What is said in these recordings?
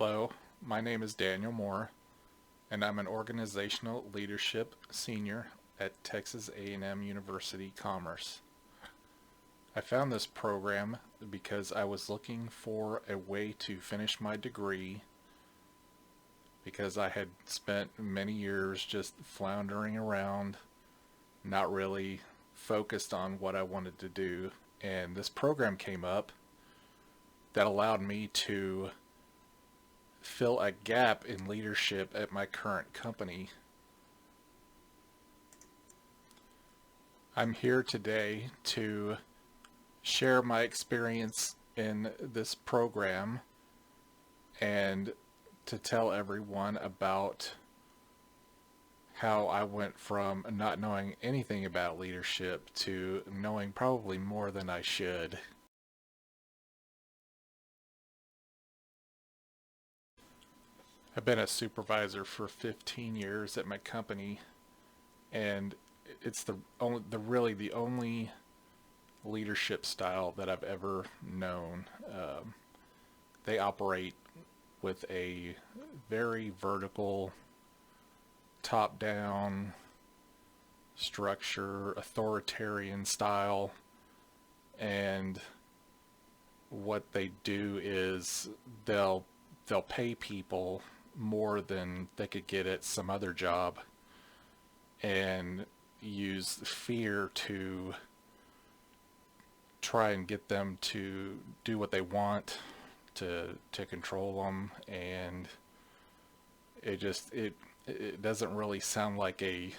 Hello, my name is Daniel Moore, and I'm an organizational leadership senior at Texas A&M University Commerce. I found this program because I was looking for a way to finish my degree because I had spent many years just floundering around, not really focused on what I wanted to do. And this program came up that allowed me to fill a gap in leadership at my current company. I'm here today to share my experience in this program and to tell everyone about how I went from not knowing anything about leadership to knowing probably more than I should. I've been a supervisor for 15 years at my company, and it's the only leadership style that I've ever known. They operate with a very vertical, top-down structure, authoritarian style, and what they do is they'll pay people more than they could get at some other job and use fear to try and get them to do what they want, to control them. And it doesn't really sound like a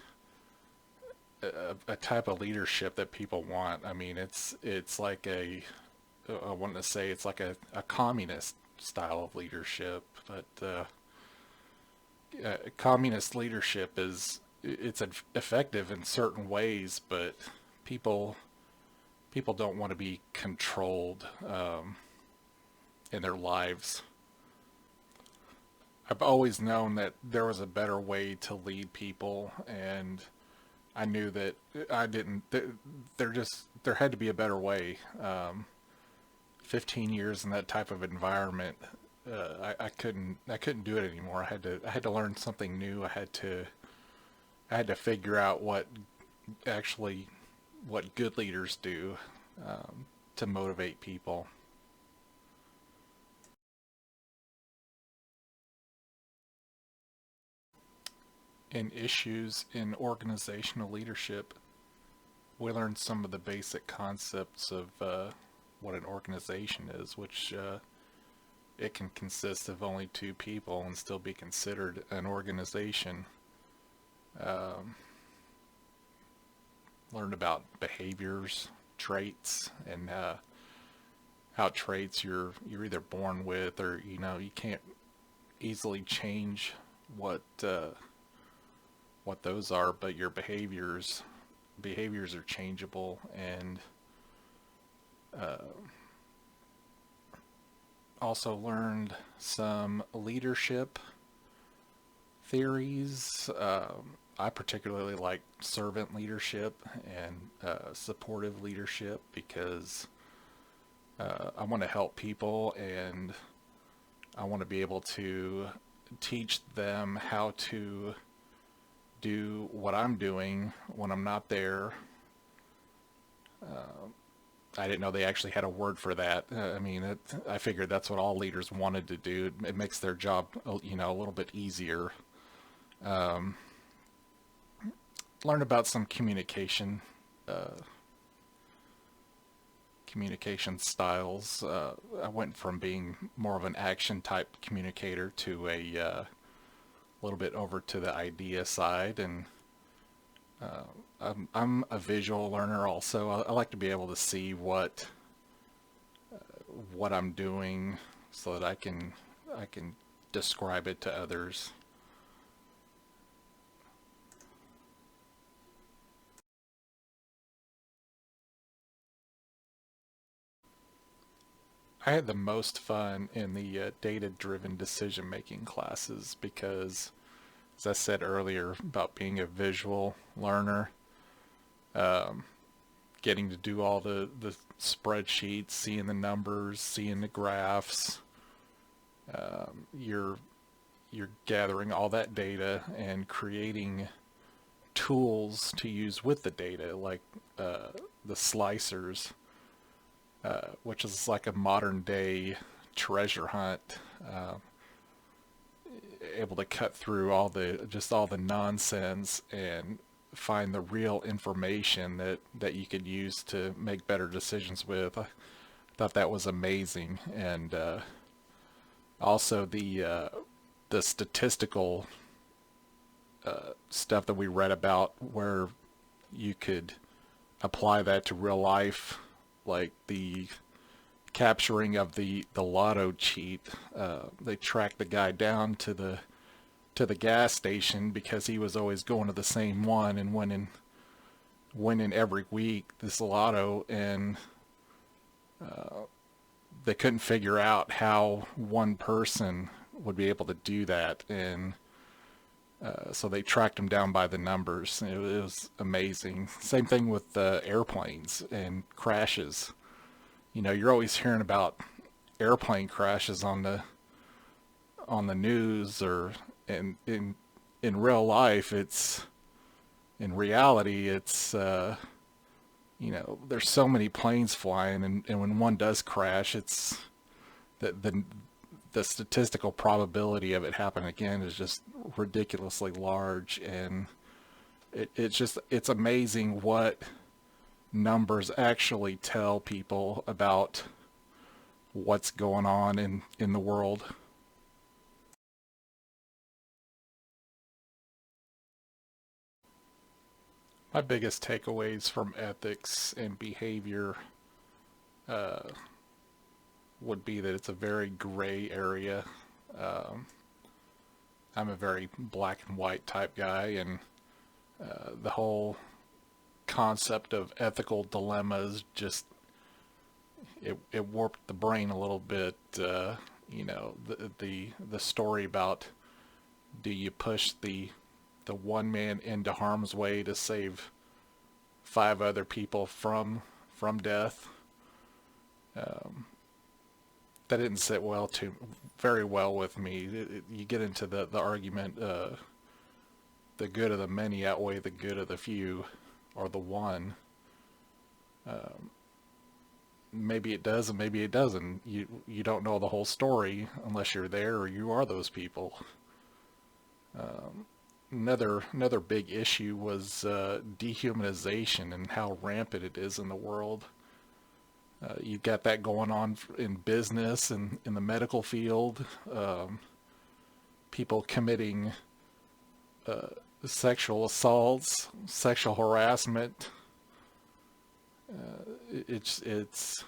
type of leadership that people want. I mean, it's like I want to say it's like a communist style of leadership, but communist leadership it's effective in certain ways, but people don't want to be controlled in their lives. I've always known that there was a better way to lead people, and I knew that I didn't. There had to be a better way. 15 years in that type of environment, I couldn't do it anymore. I had to learn something new. I had to figure out actually what good leaders do to motivate people. In issues in organizational leadership, we learned some of the basic concepts of what an organization is, which it can consist of only two people and still be considered an organization. Um, Learned about behaviors, traits, and how traits you're either born with, or you can't easily change what what those are, but your behaviors are changeable. And uh, also learned some leadership theories. I particularly like servant leadership and supportive leadership because I want to help people, and I want to be able to teach them how to do what I'm doing when I'm not there. Uh, I didn't know they actually had a word for that. I mean, I figured that's what all leaders wanted to do. It makes their job, a little bit easier. Um, Learn about some uh, communication styles. I went from being more of an action type communicator to a little bit over to the idea side, and uh, I'm a visual learner also. I like to be able to see what I'm doing so that I can describe it to others. I had the most fun in the data-driven decision-making classes because, as I said earlier about being a visual learner, um, getting to do all the spreadsheets, seeing the numbers, seeing the graphs, You're gathering all that data and creating tools to use with the data, like the slicers, which is like a modern day treasure hunt. Able to cut through all the nonsense and find the real information that you could use to make better decisions with. I thought that was amazing, and also the statistical stuff that we read about, where you could apply that to real life, like the capturing of the lotto cheat. They tracked the guy down to the gas station because he was always going to the same one and winning every week this lotto, and they couldn't figure out how one person would be able to do that, and so they tracked him down by the numbers. It was amazing. Same thing with airplanes and crashes. You know, you're always hearing about airplane crashes on the news, or in real life, it's in reality, it's you know, there's so many planes flying, and when one does crash, it's the statistical probability of it happening again is just ridiculously large, and it's amazing what numbers actually tell people about what's going on in the world. My biggest takeaways from ethics and behavior uh, would be that it's a very gray area. Um, I'm a very black and white type guy, and the whole concept of ethical dilemmas just it warped the brain a little bit. You know, the story about, do you push the one man into harm's way to save five other people from death? Um, that didn't sit very well with me. You get into the argument, the good of the many outweigh the good of the few, or the one. Um, Maybe it does, and maybe it doesn't. You don't know the whole story unless you're there or you are those people. Um, another big issue was dehumanization and how rampant it is in the world. You've got that going on in business and in the medical field. People committing uh, sexual assaults, sexual harassment. It's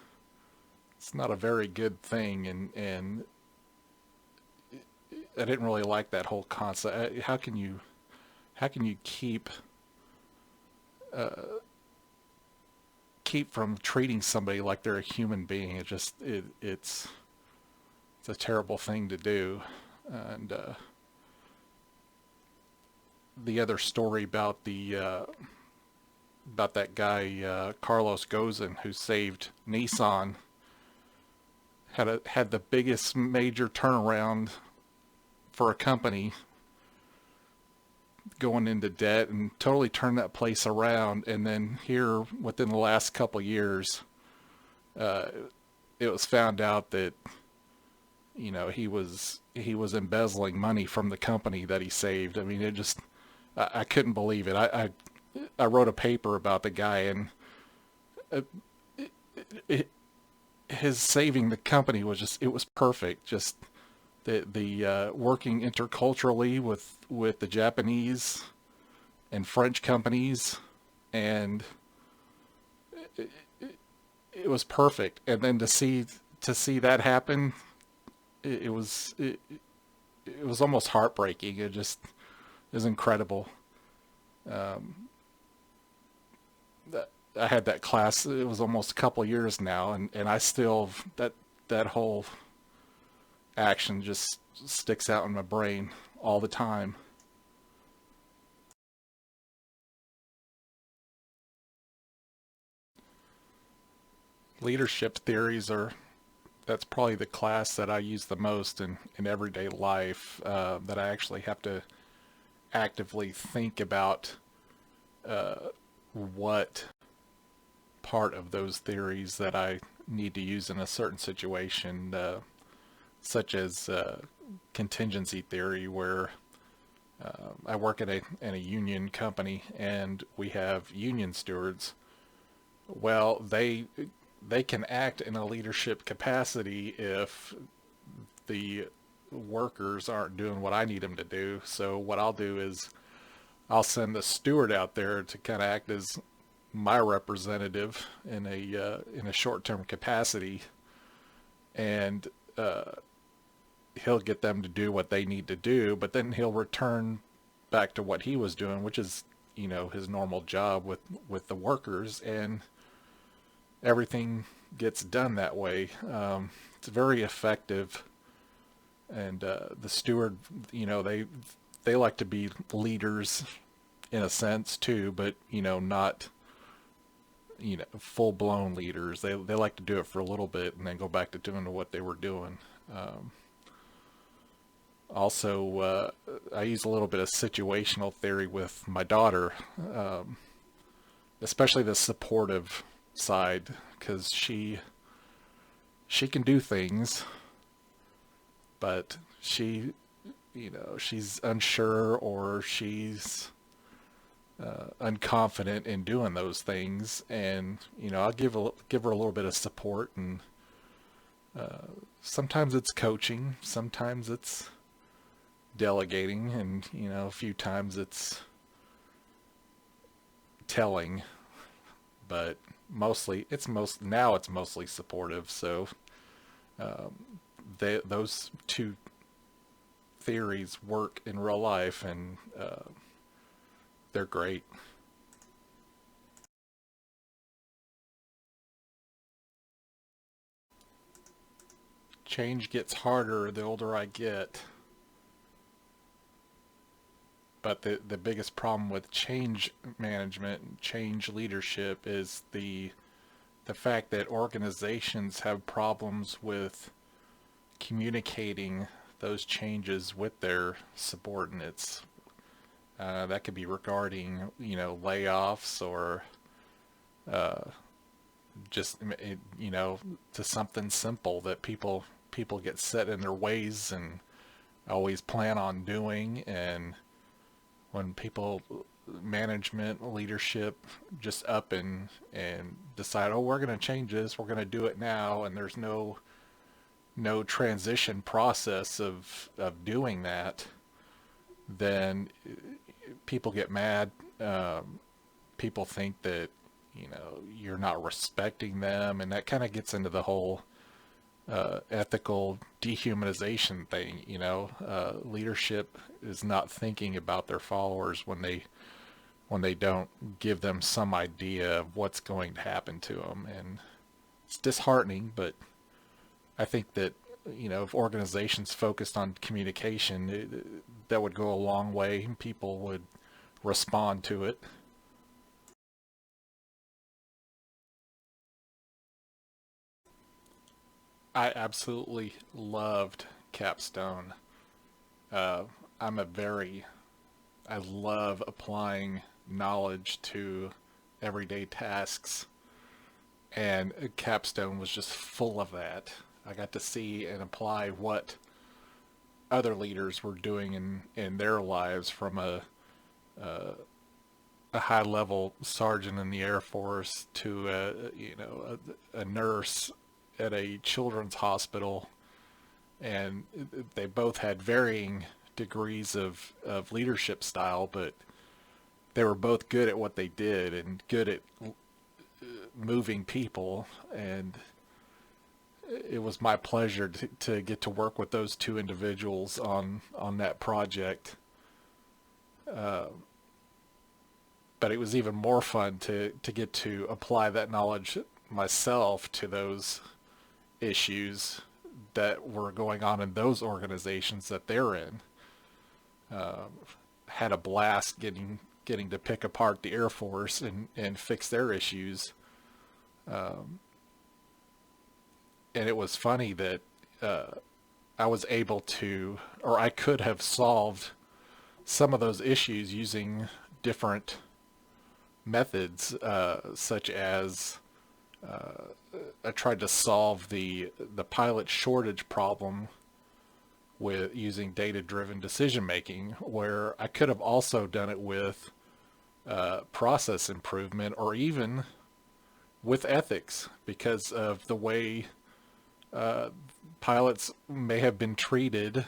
not a very good thing, and I didn't really like that whole concept. How can you uh, keep from treating somebody like they're a human being? It's a terrible thing to do. And the other story about that guy Carlos Ghosn, who saved Nissan, had the biggest major turnaround for a company, going into debt, and totally turned that place around. And then here, within the last couple of years, uh, it was found out that, you know, he was embezzling money from the company that he saved. I mean, I couldn't believe it. I wrote a paper about the guy, and uh, it, his saving the company was it was perfect. Just the working interculturally with the Japanese and French companies, and it was perfect. And then to see that happen, it was it was almost heartbreaking. It was incredible. Um, I had that class. It was almost a couple of years now, and I still, that whole action just sticks out in my brain all the time. Leadership theories are that's probably the class that I use the most in everyday life, that I actually have to actively think about what part of those theories that I need to use in a certain situation, such as contingency theory, where I work at in a union company and we have union stewards. Well, they can act in a leadership capacity if the workers aren't doing what I need them to do. So what I'll do is I'll send the steward out there to kind of act as my representative in a short-term capacity, and he'll get them to do what they need to do, but then he'll return back to what he was doing, which is, his normal job with the workers, and everything gets done that way. It's very effective, and the steward, they like to be leaders in a sense too, but not full-blown leaders. They like to do it for a little bit and then go back to doing what they were doing. Also, I use a little bit of situational theory with my daughter, especially the supportive side, because she can do things, but she's unsure, or she's unconfident in doing those things, and I'll give her a little bit of support, and sometimes it's coaching, sometimes it's delegating, and a few times it's telling, but it's mostly supportive. So those two theories work in real life, and they're great. Change gets harder the older I get, but the biggest problem with change management, change leadership, is the fact that organizations have problems with communicating those changes with their subordinates. That could be regarding, layoffs, or just, to something simple that people get set in their ways and always plan on doing. And when people, management, leadership, just up and decide, oh, we're going to change this, we're going to do it now, and there's no transition process of doing that, then people get mad. People think that you're not respecting them, and that kind of gets into the whole ethical dehumanization thing. Leadership is not thinking about their followers when they don't give them some idea of what's going to happen to them, and it's disheartening. But I think that if organizations focused on communication, that would go a long way. People would respond to it. I absolutely loved Capstone. Uh, I'm a very I love applying knowledge to everyday tasks, and Capstone was just full of that. I got to see and apply what other leaders were doing in their lives, from a high level sergeant in the Air Force to a nurse at a children's hospital, and they both had varying degrees of leadership style, but they were both good at what they did and good at moving people. And it was my pleasure to get to work with those two individuals on that project. Uh, but it was even more fun to get to apply that knowledge myself to those issues that were going on in those organizations that they're in. Uh, had a blast getting to pick apart the Air Force and fix their issues. Um, and it was funny that I was able to, or I could have solved some of those issues using different methods, such as I tried to solve the pilot shortage problem with using data-driven decision making, where I could have also done it with process improvement or even with ethics, because of the way pilots may have been treated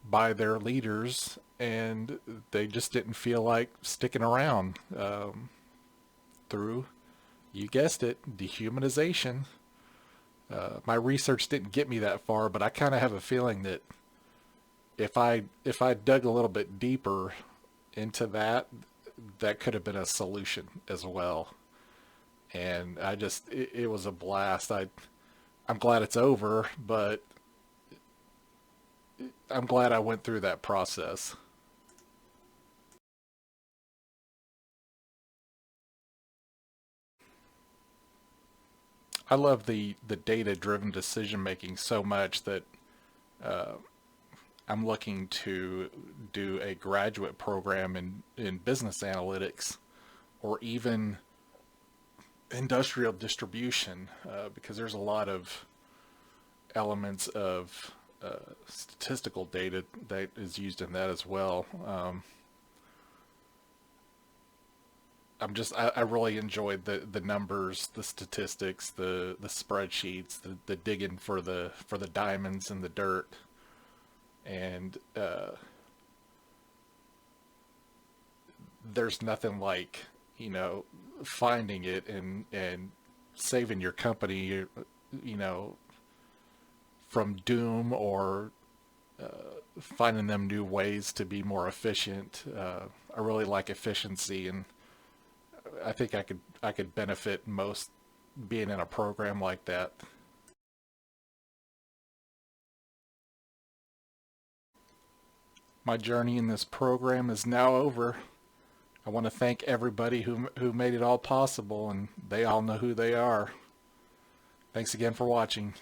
by their leaders, and they just didn't feel like sticking around through, you guessed it, dehumanization. My research didn't get me that far, but I kind of have a feeling that if I dug a little bit deeper into that, that could have been a solution as well. And it was a blast. I'm glad it's over, but I'm glad I went through that process. I love the data driven decision making so much that uh, I'm looking to do a graduate program in business analytics, or even industrial distribution, because there's a lot of elements of statistical data that is used in that as well. I really enjoyed the numbers, the statistics, the spreadsheets, the digging for the diamonds in the dirt, and there's nothing like, you know, finding it and saving your company, you know, from doom, or finding them new ways to be more efficient. I really like efficiency, and I think I could benefit most being in a program like that. My journey in this program is now over. I want to thank everybody who made it all possible, and they all know who they are. Thanks again for watching.